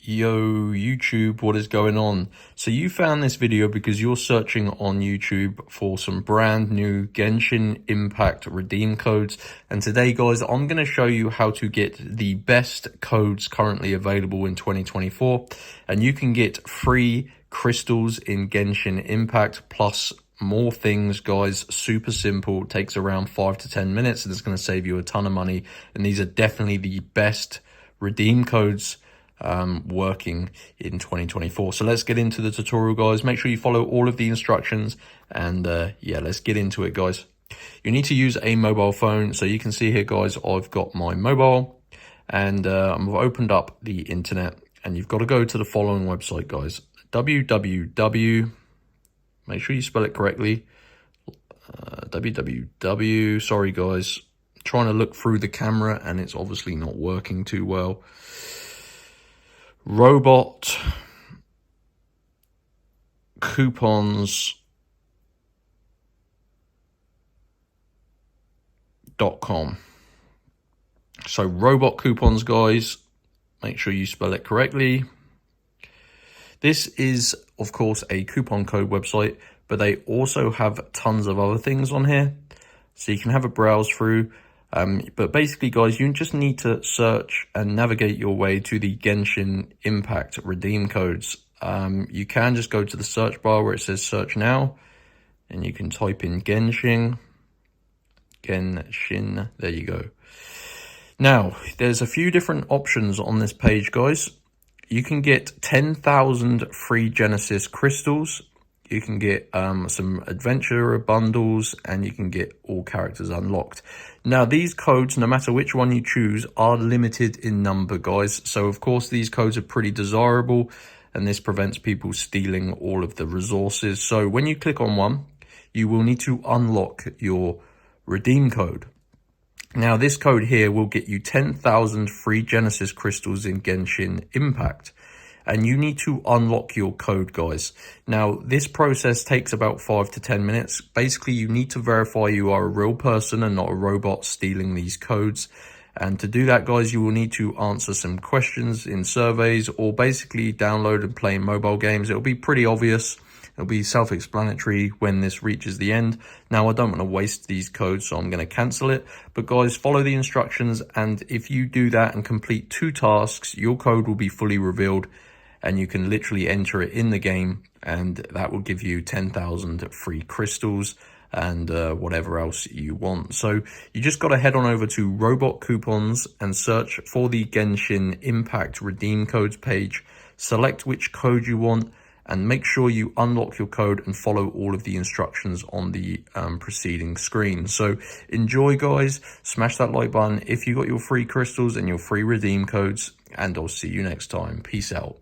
Yo, YouTube, what is going on? So you found this video because you're searching on YouTube for some brand new Genshin Impact redeem codes. And today, guys, I'm going to show you how to get the best codes currently available in 2024. And you can get free crystals in Genshin Impact plus more things, guys. Super simple. It takes around 5 to 10 minutes and it's going to save you a ton of money. And these are definitely the best redeem codes working in 2024. So let's get into the tutorial, guys. Make sure you follow all of the instructions and yeah, let's get into it, guys. You need to use a mobile phone. So you can see here, guys, I've got my mobile and I've opened up the internet, and you've got to go to the following website, guys. www, make sure you spell it correctly, www, sorry guys, trying to look through the camera and it's obviously not working too well. Robot coupons.com. So robot coupons, guys, make sure you spell it correctly. This is, of course, a coupon code website, but they also have tons of other things on here. So you can have a browse through. But basically, guys, you just need to search and navigate your way to the Genshin Impact redeem codes. You can just go to the search bar where it says search now, and you can type in Genshin, there you go. Now, there's a few different options on this page, guys. You can get 10,000 free Genesis crystals. You can get some adventurer bundles, and you can get all characters unlocked. Now, these codes, no matter which one you choose, are limited in number, guys. So, of course, these codes are pretty desirable, and this prevents people stealing all of the resources. So, when you click on one, you will need to unlock your redeem code. Now, this code here will get you 10,000 free Genesis crystals in Genshin Impact. And you need to unlock your code, guys. Now, this process takes about 5 to 10 minutes. Basically, you need to verify you are a real person and not a robot stealing these codes. And to do that, guys, you will need to answer some questions in surveys, or basically download and play mobile games. It'll be pretty obvious. It'll be self-explanatory when this reaches the end. Now, I don't want to waste these codes, so I'm going to cancel it. But guys, follow the instructions. And if you do that and complete 2 tasks, your code will be fully revealed, and you can literally enter it in the game, and that will give you 10,000 free crystals and whatever else you want. So you just got to head on over to Robot Coupons and search for the Genshin Impact redeem codes page. Select which code you want and make sure you unlock your code and follow all of the instructions on the preceding screen. So enjoy, guys. Smash that like button if you got your free crystals and your free redeem codes, and I'll see you next time. Peace out.